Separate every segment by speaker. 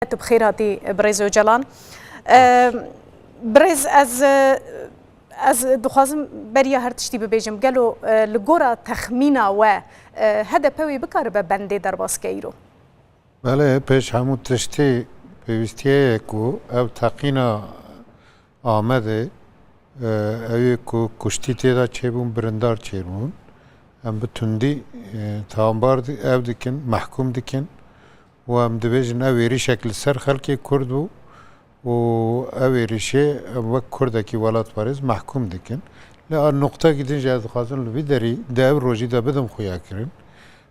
Speaker 1: gelek tu bixêr hatî Birêz Öcalan. Birêz ez dixwazim beriya her tiştî bibêjim gelo li gora texmîna we HDP wê bikaribe bendê derbasike îro.
Speaker 2: Bele pêş hemû tiştî pêwîstiye ku ev teqîna Amedê ew ê ku kuştî têda çêbûn birindar çêbûn em bi tundî tawanbar ev dikin mehkûm dikin û em dibêjin ev êrişek li ser xelkê Kurd bû û ev êrişê wek Kurdekî welatparêz mehkûm dikin. Lê a noqtekî din jî ez dixwazim li vî derî di ev rojî de bidim xuyakirin.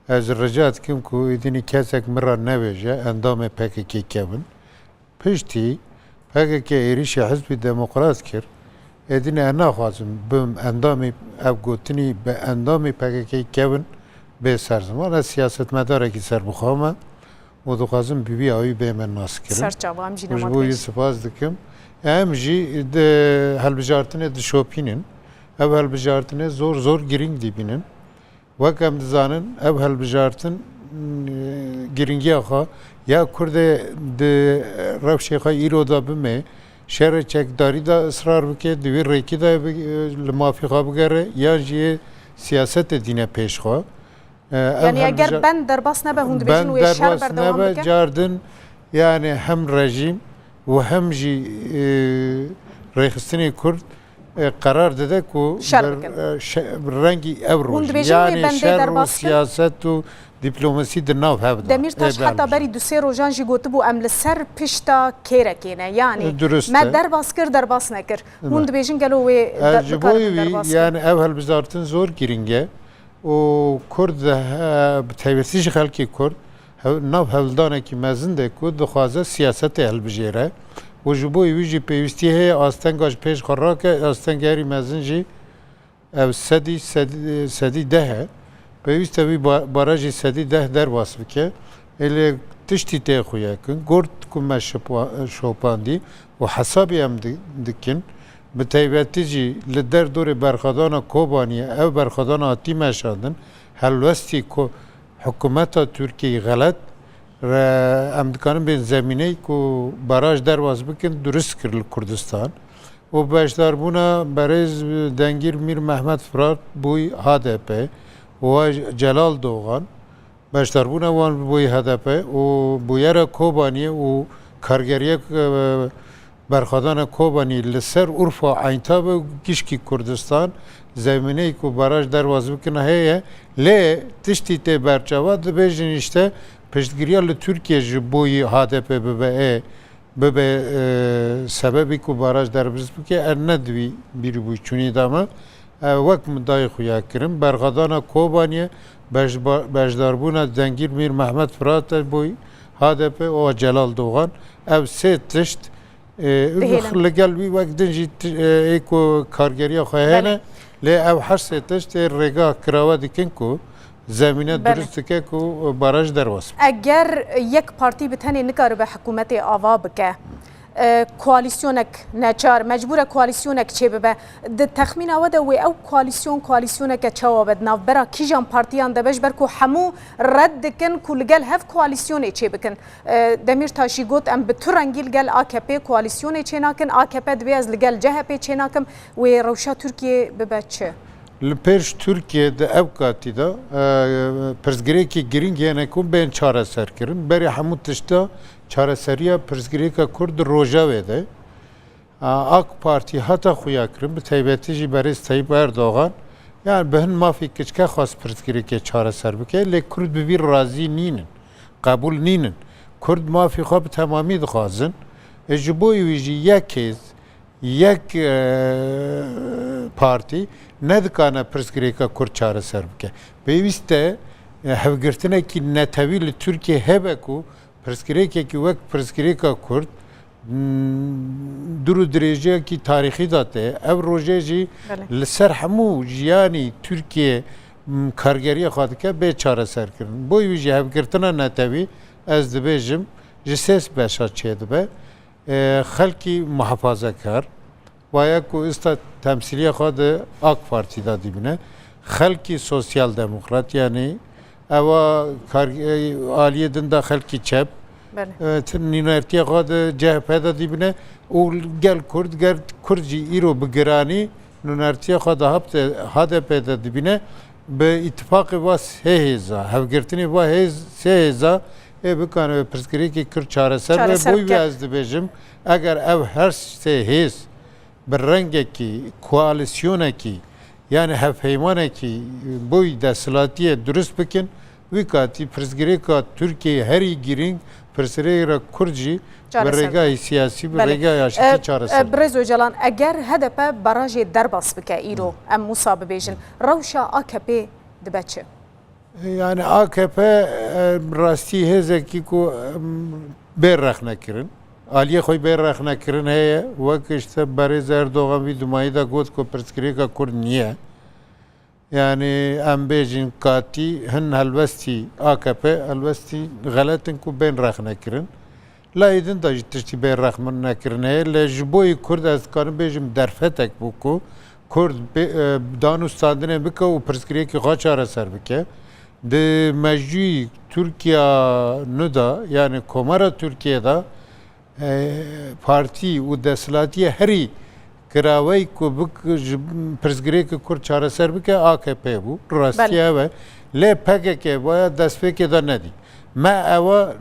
Speaker 2: Ez rica dikim ku êdînî kesek min ra nebêje endamê PKK kevin. Piştî PKK êrişê Hizbî Demokrat kir. Êdînê ez naxwazim bim endamê ev gotinî bi endamê PKK kevin bê serziman. Ez siyasetmedarekî serbixwe me û dixwazim bi vî awî bê me nas kirin.
Speaker 1: Serçava em jî
Speaker 2: Ji bo wî spas dikim. Em jî di helbijartinê dişopînin. Ev helbijartinê zor giring dîbînin. Wek em dizanin ev helbijartin giringiya xwe ya Kurdê di rewşê xwe îro da bime şerê çekdarî da ısrar bike di wê rêkî de li mafî xwe bigere yan jî siyasetê dîne pêş xwe.
Speaker 1: Yani eger ben derbas nebe hûn dibêjin wê şer berdewam bike?
Speaker 2: Cardin yani hem rejim û hem jî rêxistinê Kurd karar dede ku rengî ev roj yani şer û siyaset û diplomasi di nav hev da.
Speaker 1: Demirtaş heta berî du sê rojan jî gotibû em li ser pişta kêrekê ne yani me derbas kir derbas nekir. Hûn dibêjin gelo wê
Speaker 2: ji bo wî yani ev helbizartin zor giring e û Kurd bi taybetî ji xelkê Kurd nav hevldanekî mezin de ku dixwaze siyasetê helbijêre. û ji bo wî jî pêwîstî heye astenga ji pêş xwe rake astengerî mezin jî ev sedî deh e pêwîst e wî barajê sedî deh derbas bike êlê tiştî tê xuyakin gort ku me şopandî û hesabê em dikin bi taybetî jî li derdorê berxedana Kobaniyê ev berxedana hatî meşandin helwestî hikûmeta Tirkiyeyê xelet em dikarin bên zemîneyê ku baraj derbas bikin durist kir li Kurdistan û beşdarbûna berêz Dengîr Mir Mehmed Firat bûyî HDP û Celal Doğan beşdarbûna wan bûyî HDP û bûyera Kobaniyê û kargeriyek berxedana Kobaniyê li ser Urfa Ayntab û gişkî Kurdistan zemîneyê ku baraj derbas bikin heye lê tiştî tê berçava dibêjin işte piştgiriya li Tirkiye ji bo yî HDP bibe sebebî ku baraj derbas bike er nedivî bîrî bû çûnî dame wek min dayê xuya kirin berxedana Kobaniyê beşdarbûna Dengîr Mir Mehmed Firat bûyî HDP û Celal Doğan ev sê tişt li gel wî wek din jî ê ku kargeriya xwe hene lê ev her sê tişt ê rêga kirava dikin ku zemîne durist dike ku baraj derbas.
Speaker 1: Eger yek partî bi tenê nikaribe hikûmetê ava bike koalîsyonek neçar mecbûr e koalîsyonek çê bibe di texmîna we de wê ew koalîsyoneke çawa be navbera kîjan partiyan de beş ber ku hemû red dikin ku li gel hev koalîsyonê çê bikin. Demirtaş jî got em bi tu rengî li gel AKP koalîsyonê çê nakin AKP divê ez li gel CHP çê nakim wê rewşa Tirkiye bibe çi?
Speaker 2: Li pêş Tirkiye de ev katî da pirsgirêkî giring hene ku bên çareser kirin berê hemû tişta çareseriya pirsgirêka Kurd Rojavê de AK Partî heta xuya kirin bi taybetî jî berêz Tayyip Erdoğan yani bi hin mafî kiçike xwast pirsgirêkê çareser bike lê Kurd bi vî razî nînin qebûl nînin Kurd mafî xwe bi temamî dixwazin ji bo wî jî yek kêz yek partî nedikane pirsgirêka Kurd çareser bike. Pêwîst e hevgirtinekî netewî li Tirkiye hebe ku pirsgirêkekî wek pirsgirêka Kurd dur û dirêjiyekî tarîxî da tê ev rojê jî li ser hemû jiyanî Tirkiye kargeriya xwe dike bê çareser kirin. Bo wî jî hevgirtina netewî ez dibêjim ji sês beşa çê dibe xelkî muhefazekar waya ku ista temsîliya xwe di AK Partî da dibîne xelkî sosyal demokrat yani ewa aliyê din da xelkî çep نینارتیا خود جهپه دا دیبنه و گل کردی ایرو بگرانی نینارتیا خود هاده پیدا دیبنه به اتفاق و سه هزا هفگرتنی و سه هزا بکنه پرسکری که کرد چاره سر و بوی از دبیجم اگر او هر سه هز بر رنگ کی کوالسیونه کی yani hevpeymane ki bu desilatiye dürüst bikin ve kati pırzgire kat Türkiye her girin pırzgire Kürtçi ve regayı siyasi ve regayı aşırı çaresi.
Speaker 1: Brez Öcalan eğer HDP barajı derbas bike İro em Musa bibêjin rewşa AKP dibeçi.
Speaker 2: Yani AKP rastî hêzekî ku bêrrex nekirin. Aliye xwe bêrrex nekirin heye wek işte Berêz Erdogan vî dumayî da got ku pirsgirêka Kurd niye. Yani em bêjin katî hin helbestî AKP helbestî xeletin ku bêrrex nekirin. Layidin da jî tiştî bêrrex min nekirin heye. Lê ji bo Kurd ez dikarim bêjim derfetek bû ku Kurd danûstandinê bike û pirsgirêkî xwe çareser bike. De mecburi Türkiye nüda yani Komara Türkiye'de parti u desilatiye heri kiravay ku bik pirzgirêk Kurd çareser bike AKP bu rastiye ve le PKK ve destpêkê da nedî me eva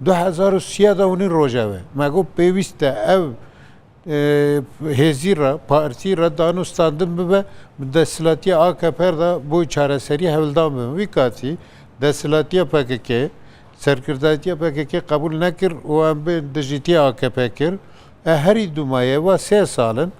Speaker 2: 2003 da hûnî rojeve me got pêwîst e ev hêzî partî re danûstandin bibe desilatiye AKP da bu çareserî hevldan bibe wî katî desilatiye PKK serkirdatiye PKK kabul nekir û em bê dijîtiye AKP kir herî du maye ve 3 salin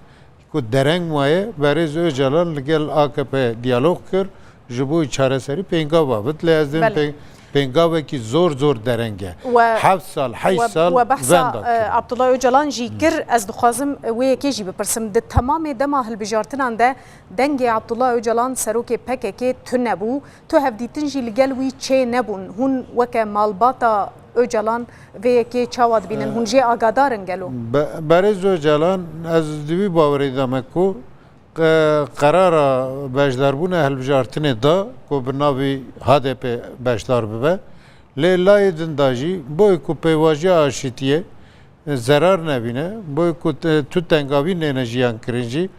Speaker 2: ku dereng maye Berêz Öcalan li gel AKP diyalog kir ji bo çareserî pêngav babit lê ez dêm pêngavekî zor derenge 7 sal 8 sal
Speaker 1: venda Abdullah Öcalan jî kir ez dixwazim wê yekê jî bipirsim di temamê dema hilbijartinan de dengê Abdullah Öcalan serokê PKK tu nebû tu hevdîtin jî li gel wî çê nebûn hûn weke malbata Öcalan vê yekê çawa dibînin hûn jê agadarin gelo
Speaker 2: Berêz Öcalan ez divî bawerê dame ku karara beşdarbûna hilbijartinê da ku bi navê HDP beşdar bibe lê layê din da jî boy ku pêvajiya aşîtiye zerar nebîne boy ku tu tengavî nêne jiyan kirin jî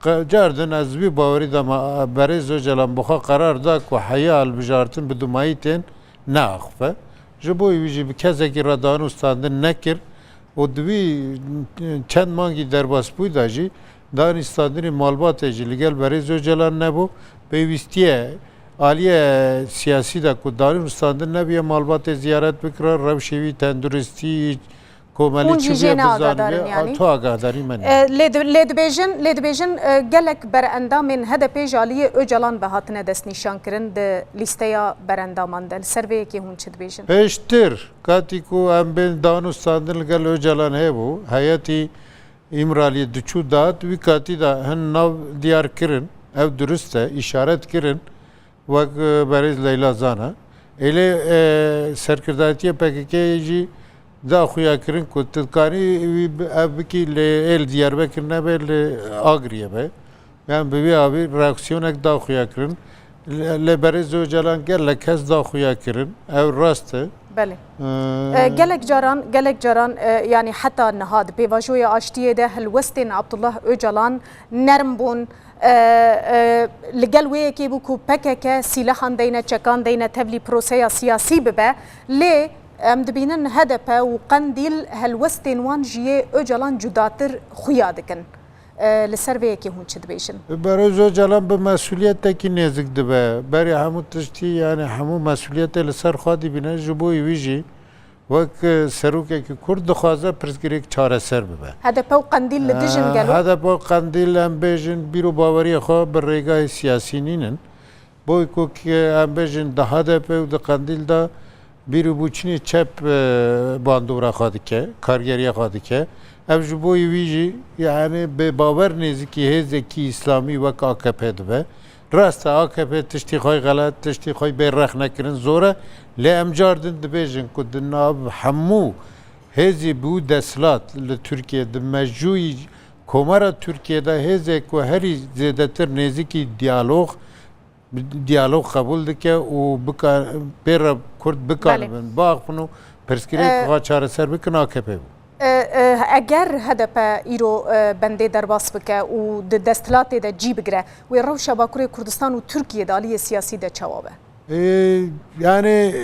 Speaker 2: cardin ez vî bawerî dama Berêz Öcalan buxa karar da ku heya hilbijartin bi dumayî tên neaxife ji bo wî jî bi kesekî re danûstandin nekir û divî çend mangî derbas bû da jî danîstandinê malbatê jî li gel Berêz Öcalan nebû pêwîstiye aliye siyasî de ku danûstandin nebiye malbatê ziyaret bikire rewşê wî tenduristî komelî çûbûye bizaniye tu agadarî me
Speaker 1: lê dibêjin gelek berendamên HDP ji aliyê Öcalan ve hatine destnîşan kirin di lîsteya berendaman de li ser vê yekê hûn çi dibêjin
Speaker 2: pêştir katî ku em bên danûstandin li gel Öcalan hebû heyetî İmraliye diçû dat wî katî da hin nav diyar kirin ev durist e işaret kirin wek Berêz Leyla Zana êlê serkirdatiye PKK'yê jî da xuya kirin ku tu dikarî ev bikî lê êl Diyarbekir nebe lê Agriyê be yan bi vî avî reaksiyonek da xuya kirin lê Berêz Öcalan gelek kes da xuya kirin ev rast e
Speaker 1: Belê gelek caran yani heta niha di pêvajoya aştiyê de hilwestên Abdullah Öcalan nerm bûn li gel wê yekê bû ku PKK sîlahan deyne çekan deyne tevlî proseya siyasî bibe lê em dibînin HDP û Qendîl helwestên wan ji yê Öcalan cudatir xuya dikin li ser vê yekê hûn çi dibêjin
Speaker 2: Berêz Öcalan bi mesulîyetekî nêzik dibe berê hemû tiştî yani hemû mesulîyetê li ser xwe dibîne ji bo wî jî wek serokekî Kurd dixwaze pirsgirêk çareser bibe
Speaker 1: HDP û Qendîl li dijin gelo
Speaker 2: HDP û Qendîl em bêjin bîro baweriyê xwe bi rêgayê siyasî nînin boy ku em bêjin di HDP û di Qendîl da bîrûbûçînê çep bandora xwe dike kargeriya xwe dike ev ji bo wî jî yani bi bawer nêzîkî hêzekî İslamî wek AKP dibe rast e AKP tiştî xwe xelet tiştî xwe bêrrex nekirin zor e lê em cardin dibêjin ku di nav hemû hêzê bû desilat li Tirkiye di mecûyî Komara Tirkiye'de hêzek ku herî zêdetir nêzîkî diyalog qebûl dike û pêra Kurd bikaribin baxin û پرسکری که چارەسەر بکن AKP بوو.
Speaker 1: اگر هدف ایرو بنده در باس بکه و دستلات ده جی بگره و روش باکوری کردستان و ترکیه دالی سیاسی ده چوابه
Speaker 2: yani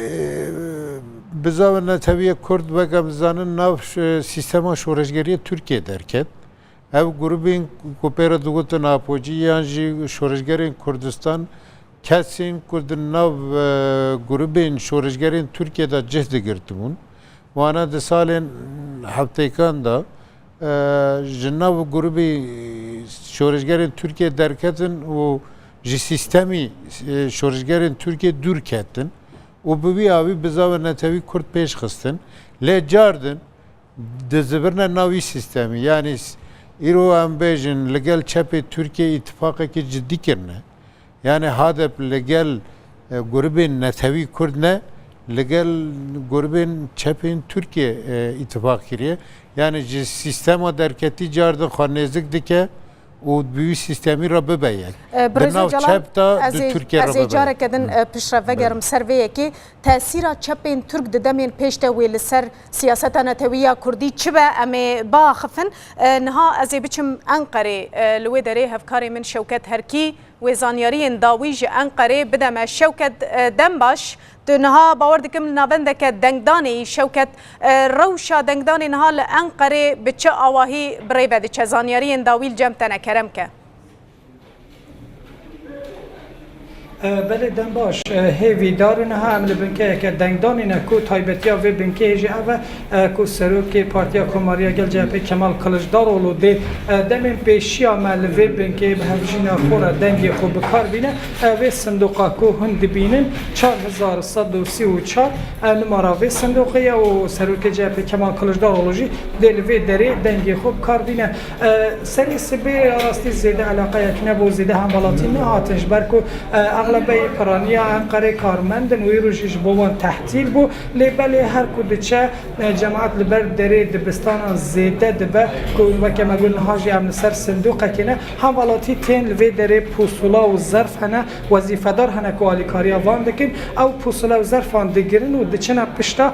Speaker 2: bize netaviye Kurd ve Gamzan'ın nav sistema şoreşgeriye Türkiye derket. Ev grubun kopera dugutu napoji yani şoreşgerin Kurdistan kesin Kurdun nav grubun şoreşgerin Türkiye'de cehdi girtimun. Vana de salen haftekan da jnav grubi şoreşgerin Türkiye derketin o ji sistemi şoreşgerin Türkiye dürketin. O bu abi bize netevi Kurd peş kıstin. Le cardın dizibirne navi sistemi yani İro ambejin legal çepe Türkiye ittifakı ki ciddi kirne. Yani hadep legal grubin netevi Kurd ne legal grubin çepin Türkiye ittifak kiriye. Yani sistema derketi cardın xanezlik dike و بیوی سیستمی را ببینید.
Speaker 1: برای جلال از اجاره کردن پیشرفت گرم سرویه که تأثیر چپین ترک ددمین پیشته ویل سر سیاست نتویه کردی چه به امی با خفن نها از بچم انقره لوی داره هفکاری من شوکت هرکی و زانیاری داویج انقره بدم شوکت دنباش نها باور دکم نابنده که دنگدانی شوکت روشا دنگدانی نها لانقره بچه آواهی برای بده چه زانیاری داویل جمتنه کرم که
Speaker 3: بله دم باش هیوی دارن هم لبنکه که دنگدانی نکو تایبتیا و بنکه جی اوه کو سروکی پارتیا کماریا گل جبهه کمال کلشدار اولو دی دمین پیشی عمل و بنکه به همجینا خورا دنگی خوب کار بینه و صندوقا کو هند بینن 4134 نمارا و صندوقی و سروکی جبهه کمال کلشدار اولو جی دل و دری دنگی خوب کار بینه سری سبی راستی زیده علاقه یک نبو زیده هم ولاتی نه آتش برکو اغلبی پرانیا انقره کارمندن و ایروشش بوان تحتیل بو لیبلی هر کدچه جماعت لبر دری دبستان زیده دبه و که مگول نهاجی امن سر صندوق کنه حوالاتی تین لوی دری پوسولا و ظرف هنه وظیفه دار هنه که آلیکاریا وان دکن او پوسولا و ظرف وان دگرن و دچنه پشتا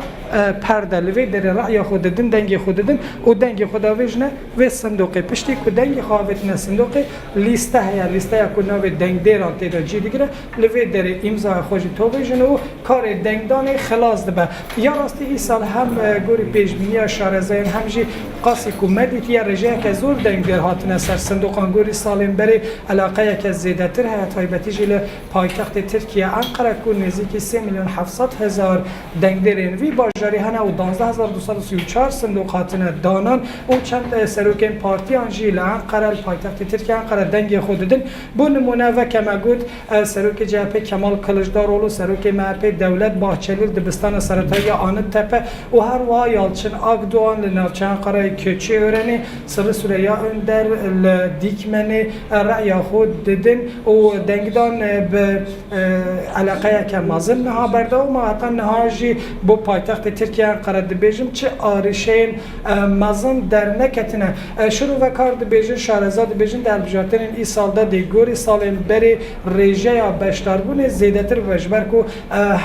Speaker 3: پرده لوی دری رأی خود دن دنگی خود دن و دنگی خود آویجنه و صندوق پشتی که دنگی خواهد صندوق لیسته هیا لیسته یا کنه و دنگ دیران تیرا جی دیگره لوی داره امضا خوشی توبیجن و کار دنگدان خلاص دبه یا راستی این سال هم گوری پیشبینی شارزین همجی قاسی که مدیتی رجعه که زور دنگ در هاتنه سر صندوقان گوری سالین بری علاقه که زیده تر هیا تایبتی جیل پایتخت ترکیه انقره که نزدیک 3,700,000 دنگ درین وی باجاری هنه و 12,234 صندوق هاتنه دانان و چند سروکین پارتی آنجیل انقره پایتخت ترکیه انقره دنگ خود دن بو نمونه و که مگود سروک جبهه کمال کلشدار اولو سروک مهپ دولت باهچلی دبستان سرطایی آن تپه و هر وا یالچن آگدوان لناوچان قرای کچی ورنی سر سوریا اندر دیکمنی رأی خود ددن و دنگدان به علاقه که مازن نها برده و ما حتی نهاجی با پایتخت ترکیه قرار دبیجم چه آرشین مازن در نکتنه شروع و کار دبیجن شارزاد دبیجن در بجارتن این سال ده دیگوری سال بری ریجه یا بشتربون زیده تر وجبر کو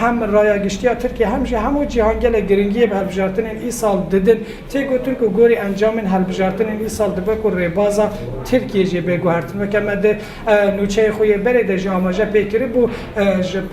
Speaker 3: هم رای گشتی ترکیه همجه همو جهانگل گرینگی به هلبجارتن این سال ددن تیگو ترکو گوری انجام هلبجارتن این سال دبه کو ریبازا ترکیه جی بگو هرتن و کمده نوچه خوی بره ده جامجه بکری بو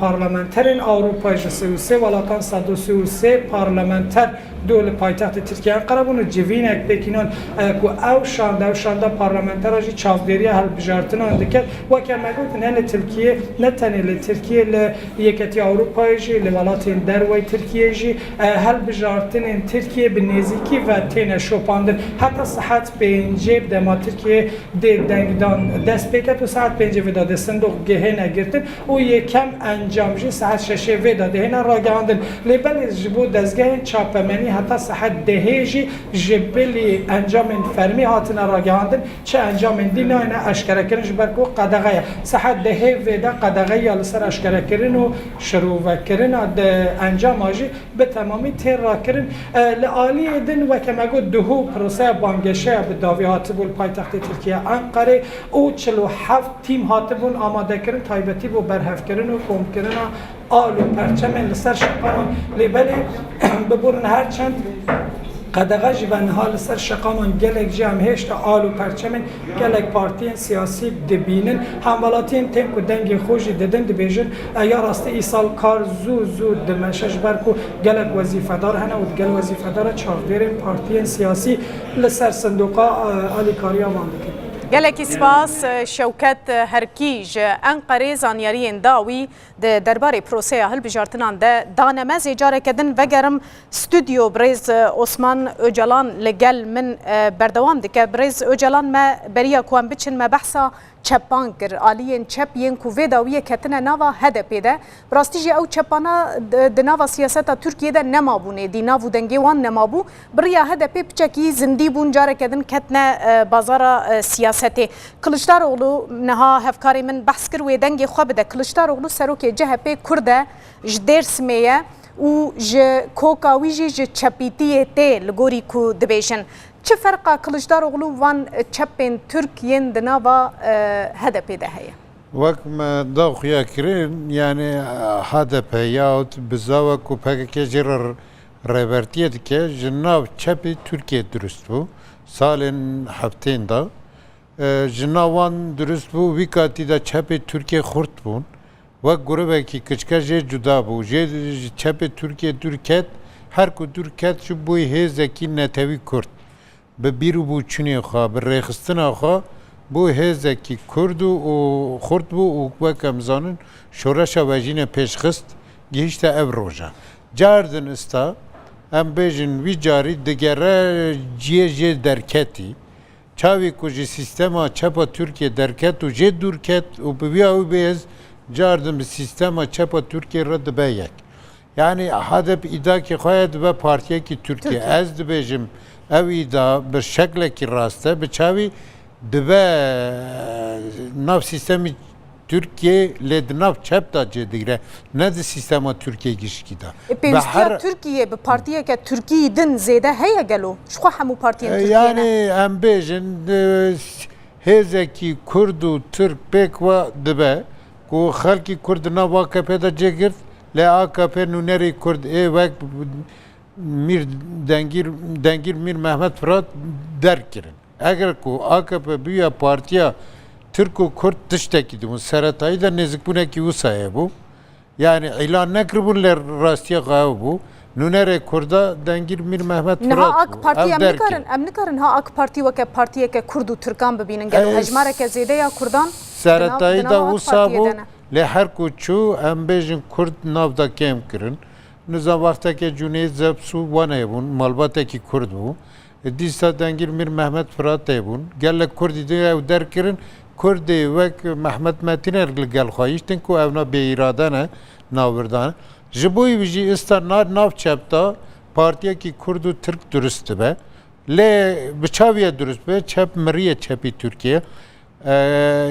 Speaker 3: پارلمنترین اروپا جسوسه ولاتان 133 پارلمنتر دول پایتخت ترکیه قربون جوینک بکینان کو او شانده پارلمنتر جی چافدری هلبجارتن اندکت و کمگوت نه ترکیه نه تنه ترکیه ل یکتی اروپا جی لولات دروی ترکیه جی هل بجارتن ترکیه بنزیکی و تن شوپاندن حتی صحت پنجب دما ترکیه دنگدان دست بکت و صحت پنجب داده صندوق گهه نگرتن و یکم انجام جی صحت ششه و داده هنه راگاندن لیبل جبو دزگه چاپمنی حتی صحت دهه جی جبلی انجام فرمی هاتن راگاندن چه انجام دینا نه اشکره کنش برکو قدغه صحت دهه و ده قدغه قدغه یا لسر اشکره کردن و شروع کردن انجام آجی به تمامی تیر را کردن لعالی دن و که مگو دهو پروسه بانگشه به داوی هاتبول پایتخت ترکیه انقره او 47 تیم هاتبول آماده کردن تایبتی بو برهف کردن و کم کردن آل و پرچم لسر شقامان لیبلی ببورن هرچند قدغه جبن حال سر شقامان گلک جام هشت آل و پرچمن گلک پارتین سیاسی دبینن حملاتین تیم کو دنگ خوشی ددن دبیجن یا راست ای سال کار زو دمشش برکو گلک وظیفه دار هنه و گل وظیفه دار چاردیرین پارتین سیاسی لسر صندوقا آلی کاریا واندکن
Speaker 1: گلکی سپاس شوکت هرکیج انقره زانیاری داوی درباره پروسه هلبجارتنان ده دانمز اجاره کدن وگرم استودیو بریز عثمان اوجلان لگل من بردوام دکه بریز اوجلان ما بریا کوان بچن ما بحثا چپان کر آلیین چپ ین کووی داویه کتنه نوا هدپی ده براستیجی او چپانا ده نوا سیاستا ترکیه ده نمابونه دی ناو دنگی وان نمابو بریا هدپی بچکی زندی بون جاره کدن کتنه بازار سیاستی کلشداروغلو نها هفکاری من بحث کر و دنگی خواب ده کلشداروغلو سروک جهپی کرده جدیر سمیه و ج کوکاویجی ج چپیتیه ته لگوری کو دبیشن چه فرقا کلشداروغلو وان چپین ترکیین دناوا هدپی ده هیا
Speaker 2: وقت ما داخیا کرین یعنی هدف یاوت بزاوا کو پکه جرر رهبرتیت که جناب چپی ترکیه درست بو سالن هفتین دا جناوان درست بو ویکاتی دا چپی ترکیه خورد بون و گروه کی کچکا جدا بو چپ ترکیه درکت هر کو درکت شو بوی هزکی نتوی کرد به بیرو بو چونی خواه به ریخستن خواه بو هزکی کرد و خورد بو و کمزانن شورش وجین پیشخست گیشت او روژا جاردن استا ام بیجن وی جاری دگره جیه درکتی چاوی کجی سیستما چپا ترکیه درکت و جه درکت و بیا او بیز جاردن به سیستما چپا ترکیه رد به یک یعنی هدف ایدا که خواهد به پارتیه که ترکیه از دبیجم او ایدا به شکل که راسته به چاوی دبه ناف سیستمی Türkiye lednav çep da cedigre ne de sistema Türkiye gişki da.
Speaker 1: Peyvistiyat Türkiye bir partiye ke Türkiye din zede heye gelo. Şu hamu partiyen Türkiye.
Speaker 2: Yani em bejin hezeki Kurdu Türk pek ve dibe ku halki Kurd na AKP da cegirt le AKP nuneri Kurd vek mir dengir mir Mehmet Fırat derkirin. Eğer ku AKP büyüye partiye Türk-u Kürt dıştaki bu seratayı da nezik bu ne ki usaya bu. Yani ilan ne kırbunlar rastiye gav bu. Nunere Kürda dengir Mir Mehmet Fırat bu.
Speaker 1: Naha AK Parti emnikarin ha AK Parti ve ke partiye ke Kurdu Türkan bibinin gelo hecmare ke zede ya Kurdan.
Speaker 2: Seratayı da usa bu. Le her kuçu embejin Kürt navda kem kirin. Nizam vakta ke Cüneyt Zepsu vane bun. Malbata ki Kürt bu. Disa dengir Mir Mehmet Fırat bun. Gelle Kürdi de ev der kirin. Kurdi ve Mehmet Metin Ergil gel xayiştin ku evna be iradane navırdan. Jiboy viji istar nav çapta partiye ki Kurdu Türk dürüst be. Le bıçaviye dürüst be. Çap meriye çapi Türkiye.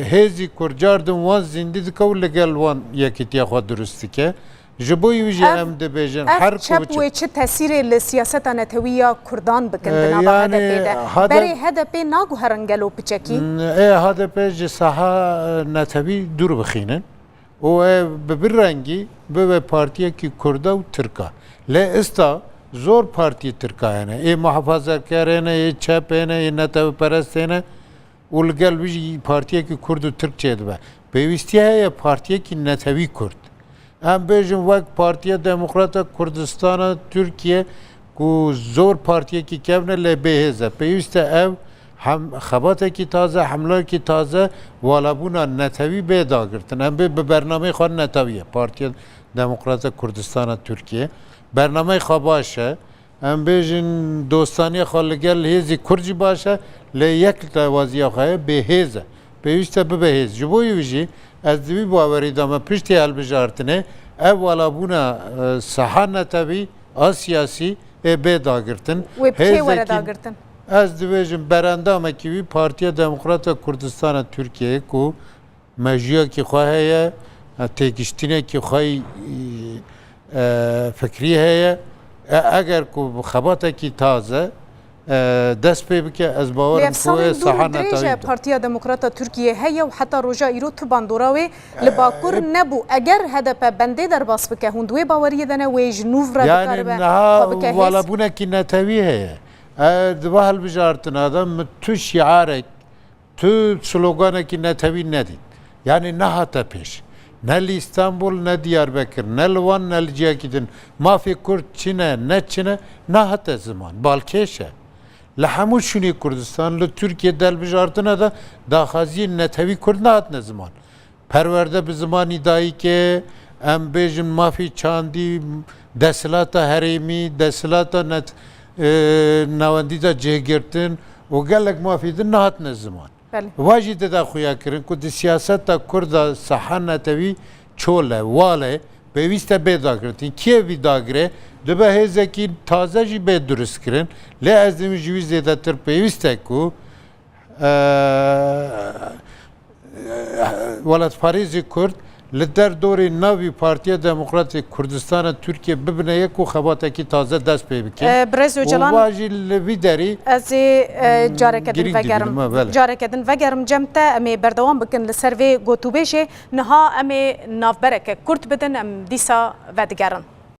Speaker 2: Hezi kurcardın van zindi kavle gel van yakitiye xwa dürüst ke. Jiboy viji em de bejen
Speaker 1: her çap ve çi tesiri le siyaseta neteviya Kurdan bikindina ba HDP'de. Beri HDP nagu herangelo piçeki.
Speaker 2: HDP ji saha netevi dur bixînin. O bi rengi be partiye ki Kurda û Tirka. Le ista zor partiye Tirka hene. Muhafazakar hene, çap hene, netevi perest hene. û li gel wî partiye ki Kurd û Tirkçe dibe. Pêwîstiye heye partiye ki netevi Kurd. Em bêjin wek Partiya Demokrata Kurdistana Türkiye ku zor partiyekî kevne lê bêhêz e. Pêwîst e ev xebatekî taze, hemlekî taze walabûna netewî bê dagirtin. Em bê bi bernameyê xwe neteviye Partiya Demokrata Kurdistana Türkiye. Bernameyê xwe baş e. Em bêjin dostaniya xwe li gel hêzî Kurd jî baş e. Lê yek tewaziya xwe ye bêhêz e. Pêwîst e bibêhêz. Ji bo wî jî ez divî bawerî dame piştî helbijartinê ev walabûna saha netewî a siyasî bê dagirtin.
Speaker 1: Wê kê were dagirtin?
Speaker 2: Ez dibêjim berendamekî wî Partiya Demokrata Kurdistana Türkiye ku mejiyekî xwe heye تێگەشتنێکی خۆی فکری هەیە ئەگەر و خەباتێکی تازە دەست پێ بکە ئەس باوەرم خۆی سەحانەتەوەی
Speaker 1: پارتیا دموکراتە تورکیە هەیە و حتا ڕۆژا ئیرۆ تو باندۆراوێ لە باکوور نەبوو ئەگەر هەدەپە بەندێ دەرباس بکە هوندوێ باوەریە دەنە وێژ نوڤرە
Speaker 2: واڵەبوونێکی نەتەوی هەیە دوا هەڵبژارتن ئادەم تو شیعارێک تو سلۆگانێکی نەتەوی نەدیت یعنی نەهاتە پێش نە لە ئیستانبول نە دیاربەکر نە لەوان نە لە جیاکی دن مافی کورد چینە نەچنە ناهاتە زمان باڵکێشە لە هەموو شوێنی کوردستان لە تورکیە دەلبژارتنەدا داخوازی نەتەوی کورد نهاتنە زمان پەروەردە bi zimanî dayîkê em bêjin mafî çandî desthilata herêmî desthilata navendî de cêgirtin û gelek mafî din nehatine ziman wa jî dida xuya kirin ku di siyaseta Kurda seha netewî çol e wal e pêwîst e bêdagirtin kê vî dagire dibe hêzekî taze jî bê durist kirin lê ez dimî ji wî zêdetir pêwîst e ku welatparêzê Kurd li derdorê navî Partiya Demokratîk Kurdistanê Tirkiye bibine yek û xebatekî taze dest pê bike.
Speaker 1: Birêz Öcalan
Speaker 2: wa jî li vî derî
Speaker 1: ez ê careke din vegerim careke din vegerim cem te em ê berdewam bikin li ser vê gotûbêjê niha em ê navbereke Kurd bidin em dîsa vedigerin.